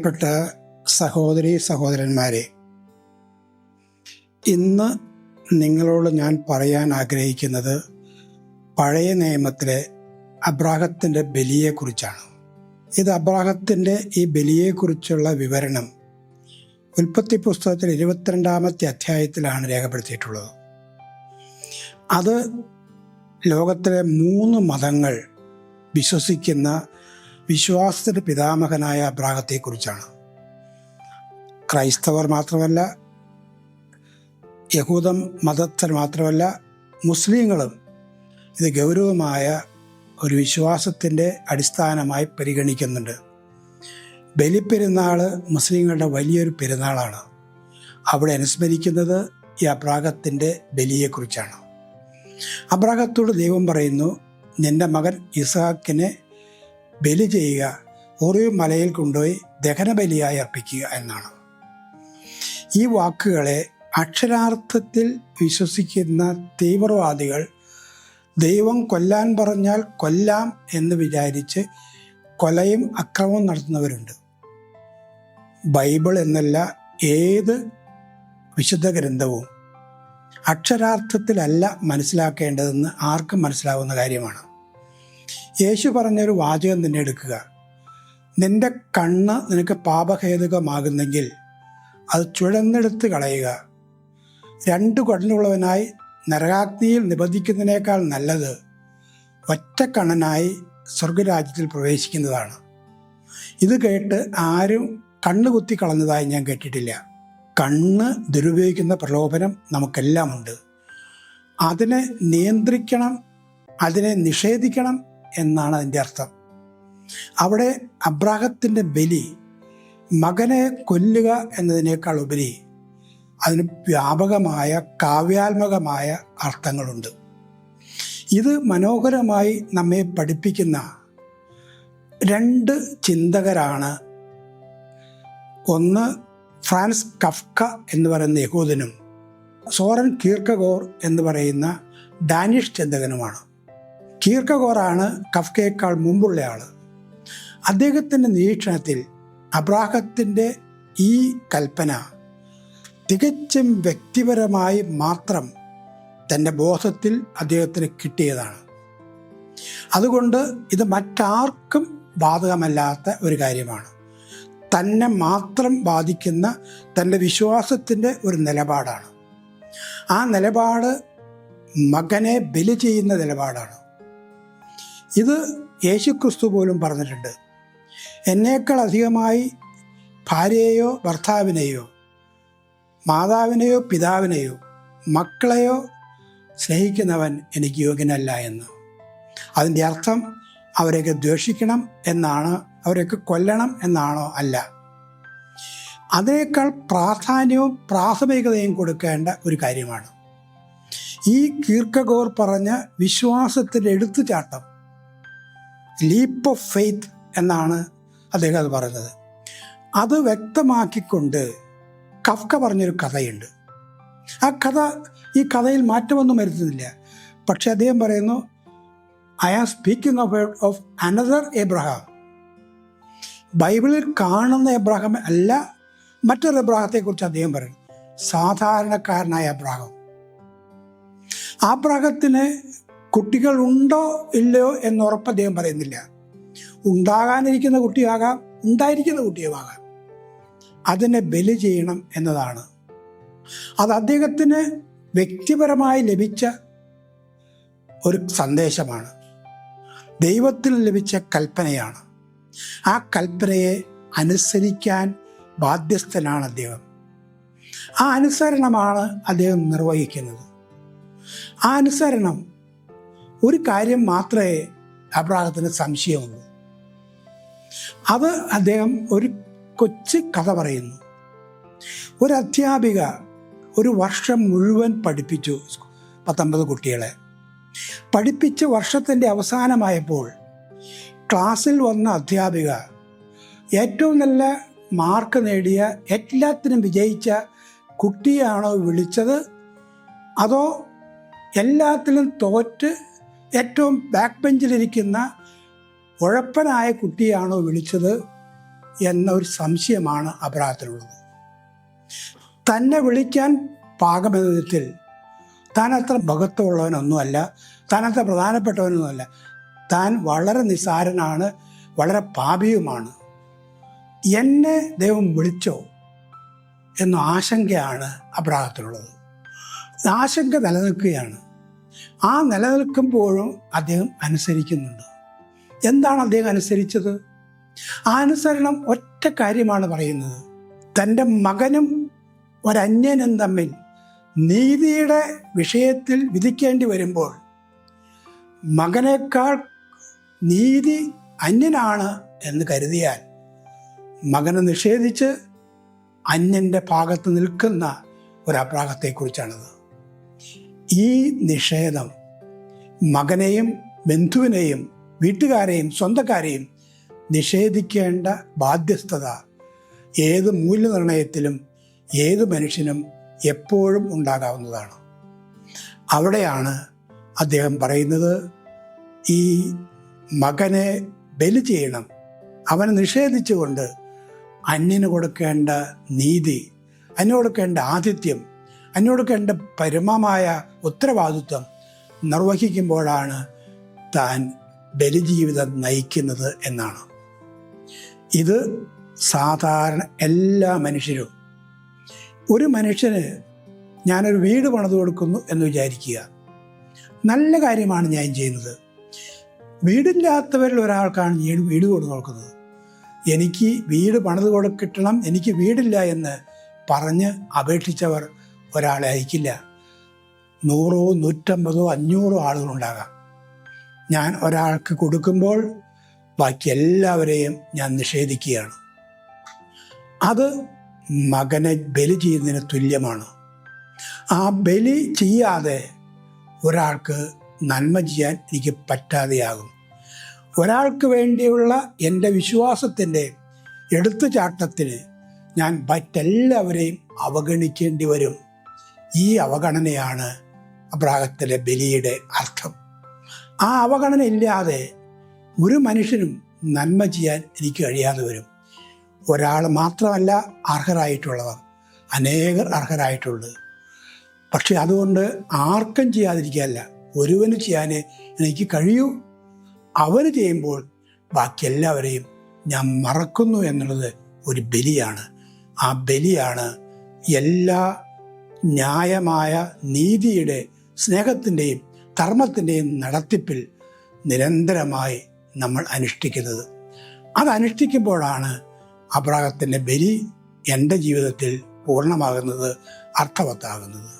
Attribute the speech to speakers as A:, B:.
A: പ്രിയപ്പെട്ട സഹോദരീ സഹോദരന്മാരെ, ഇന്ന് നിങ്ങളോട് ഞാൻ പറയാൻ ആഗ്രഹിക്കുന്നത് പഴയ നിയമത്തിലെ അബ്രാഹത്തിൻ്റെ ബലിയെക്കുറിച്ചാണ്. ഇത് അബ്രാഹത്തിൻ്റെ ഈ ബലിയെക്കുറിച്ചുള്ള വിവരണം ഉൽപ്പത്തി പുസ്തകത്തിൽ 22-ാമത്തെ അധ്യായത്തിലാണ് രേഖപ്പെടുത്തിയിട്ടുള്ളത്. അത് ലോകത്തിലെ 3 മതങ്ങൾ വിശ്വസിക്കുന്ന വിശ്വാസത്തിൻ്റെ പിതാമഹനായ അബ്രാഹത്തെക്കുറിച്ചാണ്. ക്രൈസ്തവർ മാത്രമല്ല, യഹൂദ മതസ്ഥർ മാത്രമല്ല, മുസ്ലിങ്ങളും ഇത് ഗൗരവമായ ഒരു വിശ്വാസത്തിൻ്റെ അടിസ്ഥാനമായി പരിഗണിക്കുന്നുണ്ട്. ബലിപ്പെരുന്നാൾ മുസ്ലിങ്ങളുടെ വലിയൊരു പെരുന്നാളാണ്. അവിടെ അനുസ്മരിക്കുന്നത് ഈ അബ്രാഹത്തിൻ്റെ ബലിയെക്കുറിച്ചാണ്. അബ്രാഹത്തോട് ദൈവം പറയുന്നു, നിന്റെ മകൻ ഇസ്ഹാക്കിനെ ബലി ചെയ്യുക, ഓറിയോ മലയിൽ കൊണ്ടുപോയി ദഹനബലിയായി അർപ്പിക്കുക എന്നാണ്. ഈ വാക്കുകളെ അക്ഷരാർത്ഥത്തിൽ വിശ്വസിക്കുന്ന തീവ്രവാദികൾ ദൈവം കൊല്ലാൻ പറഞ്ഞാൽ കൊല്ലാം എന്ന് വിചാരിച്ച് കൊലയും അക്രമവും നടത്തുന്നവരുണ്ട്. ബൈബിൾ എന്നല്ല ഏത് വിശുദ്ധ ഗ്രന്ഥവും അക്ഷരാർത്ഥത്തിലല്ല മനസ്സിലാക്കേണ്ടതെന്ന് ആർക്കും മനസ്സിലാവുന്ന കാര്യമാണ്. യേശു പറഞ്ഞൊരു വാചകം തന്നെ എടുക്കുക, നിന്റെ കണ്ണ് നിനക്ക് പാപഹേതുകമാകുന്നെങ്കിൽ അത് ചുഴന്നെടുത്ത് കളയുക. 2 കണ്ണുള്ളവനായി നരകാഗ്നിയിൽ നിബന്ധിക്കുന്നതിനേക്കാൾ നല്ലത് ഒറ്റ കണ്ണനായി സ്വർഗരാജ്യത്തിൽ പ്രവേശിക്കുന്നതാണ്. ഇത് കേട്ട് ആരും കണ്ണ് കുത്തി കളഞ്ഞതായി ഞാൻ കേട്ടിട്ടില്ല. കണ്ണ് ദുരുപയോഗിക്കുന്ന പ്രലോഭനം നമുക്കെല്ലാം ഉണ്ട്. അതിനെ നിയന്ത്രിക്കണം, അതിനെ നിഷേധിക്കണം എന്നാണ് അതിൻ്റെ അർത്ഥം. അവിടെ അബ്രാഹത്തിൻ്റെ ബലി മകനെ കൊല്ലുക എന്നതിനേക്കാൾ ഉപരി അതിന് വ്യാപകമായ കാവ്യാത്മകമായ അർത്ഥങ്ങളുണ്ട്. ഇത് മനോഹരമായി നമ്മെ പഠിപ്പിക്കുന്ന 2 ചിന്തകരാണ്. ഒന്ന് ഫ്രാൻസ് കഫ്ക എന്ന് പറയുന്ന യഹൂദനും സോറൻ കീർക്കഗോർ എന്ന് പറയുന്ന ഡാനിഷ് ചിന്തകനുമാണ്. കീർക്കഗോറാണ് കഫ്കയേക്കാൾ മുമ്പുള്ള ആൾ. അദ്ദേഹത്തിൻ്റെ നിരീക്ഷണത്തിൽ അബ്രാഹത്തിൻ്റെ ഈ കൽപ്പന തികച്ചും വ്യക്തിപരമായി മാത്രം തൻ്റെ ബോധത്തിൽ അദ്ദേഹത്തിന് കിട്ടിയതാണ്. അതുകൊണ്ട് ഇത് മറ്റാർക്കും ബാധകമല്ലാത്ത ഒരു കാര്യമാണ്. തന്നെ മാത്രം ബാധിക്കുന്ന തൻ്റെ വിശ്വാസത്തിൻ്റെ ഒരു നിലപാടാണ്. ആ നിലപാട് മകനെ ബലി ചെയ്യുന്ന നിലപാടാണ്. ഇത് യേശുക്രിസ്തു പോലും പറഞ്ഞിട്ടുണ്ട്, എന്നേക്കാൾ അധികമായി ഭാര്യയെയോ ഭർത്താവിനെയോ മാതാവിനെയോ പിതാവിനെയോ മക്കളെയോ സ്നേഹിക്കുന്നവൻ എനിക്ക് യോഗ്യനല്ല എന്ന്. അതിൻ്റെ അർത്ഥം അവരെയൊക്കെ ദ്വേഷിക്കണം എന്നാണ്, അവരെയൊക്കെ കൊല്ലണം എന്നാണോ? അല്ല. അതിനേക്കാൾ പ്രാധാന്യവും പ്രാഥമികതയും കൊടുക്കേണ്ട ഒരു കാര്യമാണ് ഈ കീർക്കഗോർ പറഞ്ഞ വിശ്വാസത്തിൻ്റെ എടുത്തുചാട്ടം, ലീപ്പ് ഓഫ് ഫെയ്ത്ത് എന്നാണ് അദ്ദേഹം അത് പറഞ്ഞത്. അത് വ്യക്തമാക്കിക്കൊണ്ട് കഫ്ക പറഞ്ഞൊരു കഥയുണ്ട്. ആ കഥ, ഈ കഥയിൽ മാറ്റമൊന്നും വരുത്തുന്നില്ല. പക്ഷെ അദ്ദേഹം പറയുന്നു, I am speaking of another Abraham. ബൈബിളിൽ കാണുന്ന എബ്രഹാം അല്ല, മറ്റൊരു എബ്രഹാത്തെക്കുറിച്ച് അദ്ദേഹം പറയുന്നു. സാധാരണക്കാരനായ എബ്രഹാം. അബ്രഹാത്തിന് കുട്ടികൾ ഉണ്ടോ ഇല്ലയോ എന്നുറപ്പ് അദ്ദേഹം പറയുന്നില്ല. ഉണ്ടാകാനിരിക്കുന്ന കുട്ടിയാകാം, ഉണ്ടായിരിക്കുന്ന കുട്ടിയുമാകാം. അതിനെ ബലി ചെയ്യണം എന്നതാണ്. അത് അദ്ദേഹത്തിന് വ്യക്തിപരമായി ലഭിച്ച ഒരു സന്ദേശമാണ്, ദൈവത്തിൽ ലഭിച്ച കൽപ്പനയാണ്. ആ കൽപ്പനയെ അനുസരിക്കാൻ ബാധ്യസ്ഥനാണ് അദ്ദേഹം. ആ അനുസരണമാണ് അദ്ദേഹം നിർവഹിക്കുന്നത്. ആ അനുസരണം, ഒരു കാര്യം മാത്രമേ അബ്രാഹത്തിന് സംശയമുള്ളൂ. അത് അദ്ദേഹം ഒരു കൊച്ചു കഥ പറയുന്നു. ഒരു അധ്യാപിക ഒരു വർഷം മുഴുവൻ പഠിപ്പിച്ചു 19 കുട്ടികളെ. പഠിപ്പിച്ച് വർഷത്തിൻ്റെ അവസാനമായപ്പോൾ ക്ലാസ്സിൽ വന്ന അധ്യാപിക ഏറ്റവും നല്ല മാർക്ക് നേടിയ, എല്ലാത്തിനും വിജയിച്ച കുട്ടിയാണോ വിളിച്ചത്, അതോ എല്ലാത്തിലും തോറ്റ് ഏറ്റവും ബാക്ക് ബെഞ്ചിലിരിക്കുന്ന ഉഴപ്പനായ കുട്ടിയാണോ വിളിച്ചത് എന്ന ഒരു സംശയമാണ് അബ്രാഹത്തിനുള്ളത്. തന്നെ വിളിക്കാൻ പാകമെന്ന വിധത്തിൽ താൻ അത്ര ഭഗത്വമുള്ളവനൊന്നുമല്ല, താൻ അത്ര പ്രധാനപ്പെട്ടവനൊന്നുമല്ല, താൻ വളരെ നിസ്സാരനാണ്, വളരെ പാപിയുമാണ്. എന്നെ ദൈവം വിളിച്ചോ എന്ന ആശങ്കയാണ് അബ്രാഹത്തിനുള്ളത്. ആശങ്ക നിലനിൽക്കുകയാണ്. ആ നിലനിൽക്കുമ്പോഴും അദ്ദേഹം അനുസരിക്കുന്നുണ്ട്. എന്താണ് അദ്ദേഹം അനുസരിച്ചത്? ആ അനുസരണം ഒറ്റ കാര്യമാണ് പറയുന്നത്. തൻ്റെ മകനും ഒരന്യനും തമ്മിൽ നീതിയുടെ വിഷയത്തിൽ വിധിക്കേണ്ടി വരുമ്പോൾ മകനേക്കാൾ നീതി അന്യനാണ് എന്ന് കരുതിയാൽ മകനെ നിഷേധിച്ച് അന്യൻ്റെ ഭാഗത്ത് നിൽക്കുന്ന ഒരു അബ്രാഹത്തെക്കുറിച്ചാണത്. ഈ നിഷേധം മകനെയും ബന്ധുവിനെയും വീട്ടുകാരെയും സ്വന്തക്കാരെയും നിഷേധിക്കേണ്ട ബാധ്യസ്ഥത ഏത് മൂല്യനിർണയത്തിലും ഏത് മനുഷ്യനും എപ്പോഴും ഉണ്ടാകാവുന്നതാണ്. അവിടെയാണ് അദ്ദേഹം പറയുന്നത്, ഈ മകനെ ബലി ചെയ്യണം, അവനെ നിഷേധിച്ചുകൊണ്ട് അന്യന് കൊടുക്കേണ്ട നീതി, അന്യന് കൊടുക്കേണ്ട ആതിഥ്യം, അന്യന് കൊടുക്കേണ്ട പരമമായ ഉത്തരവാദിത്വം നിർവഹിക്കുമ്പോഴാണ് താൻ ബലിജീവിതം നയിക്കുന്നത് എന്നാണ്. ഇത് സാധാരണ എല്ലാ മനുഷ്യരും, ഒരു മനുഷ്യന് ഞാനൊരു വീട് പണിത് കൊടുക്കുന്നു എന്ന് വിചാരിക്കുക, നല്ല കാര്യമാണ് ഞാൻ ചെയ്യുന്നത്. വീടില്ലാത്തവരിൽ ഒരാൾക്കാണ് ഞാൻ വീട് കൊടുത്ത് നോക്കുന്നത്. എനിക്ക് വീട് പണിത് കിട്ടണം, എനിക്ക് വീടില്ല എന്ന് പറഞ്ഞ് അപേക്ഷിച്ചവർ ഒരാളെ അയക്കില്ല. 100, 150, 500 ആളുകളുണ്ടാകാം. ഞാൻ ഒരാൾക്ക് കൊടുക്കുമ്പോൾ ബാക്കി എല്ലാവരെയും ഞാൻ നിഷേധിക്കുകയാണ്. അത് മകനെ ബലി ചെയ്യുന്നതിന് തുല്യമാണ്. ആ ബലി ചെയ്യാതെ ഒരാൾക്ക് നന്മ ചെയ്യാൻ എനിക്ക് പറ്റാതെയാകും. ഒരാൾക്ക് വേണ്ടിയുള്ള എൻ്റെ വിശ്വാസത്തിൻ്റെ എടുത്തുചാട്ടത്തിന് ഞാൻ മറ്റെല്ലാവരെയും അവഗണിക്കേണ്ടി വരും. ഈ അവഗണനയാണ് അബ്രാഹത്തിലെ ബലിയുടെ അർത്ഥം. ആ അവഗണന ഇല്ലാതെ ഒരു മനുഷ്യനും നന്മ ചെയ്യാൻ എനിക്ക് കഴിയാതെ വരും. ഒരാൾ മാത്രമല്ല അർഹരായിട്ടുള്ളവർ, അനേകർ അർഹരായിട്ടുള്ളത്. പക്ഷെ അതുകൊണ്ട് ആർക്കും ചെയ്യാതിരിക്കുകയല്ല, ഒരുവന് ചെയ്യാനേ എനിക്ക് കഴിയൂ. അവന് ചെയ്യുമ്പോൾ ബാക്കി എല്ലാവരെയും ഞാൻ മറക്കുന്നു എന്നുള്ളത് ഒരു ബലിയാണ്. ആ ബലിയാണ് എല്ലാ ന്യായമായ നീതിയുടെ, സ്നേഹത്തിൻ്റെയും ധർമ്മത്തിൻ്റെയും നടത്തിപ്പിൽ നിരന്തരമായി നമ്മൾ അനുഷ്ഠിക്കുന്നത്. അത് അനുഷ്ഠിക്കുമ്പോഴാണ് അബ്രാഹത്തിൻ്റെ ബലി എൻ്റെ ജീവിതത്തിൽ പൂർണ്ണമാകുന്നത്, അർത്ഥവത്താകുന്നത്.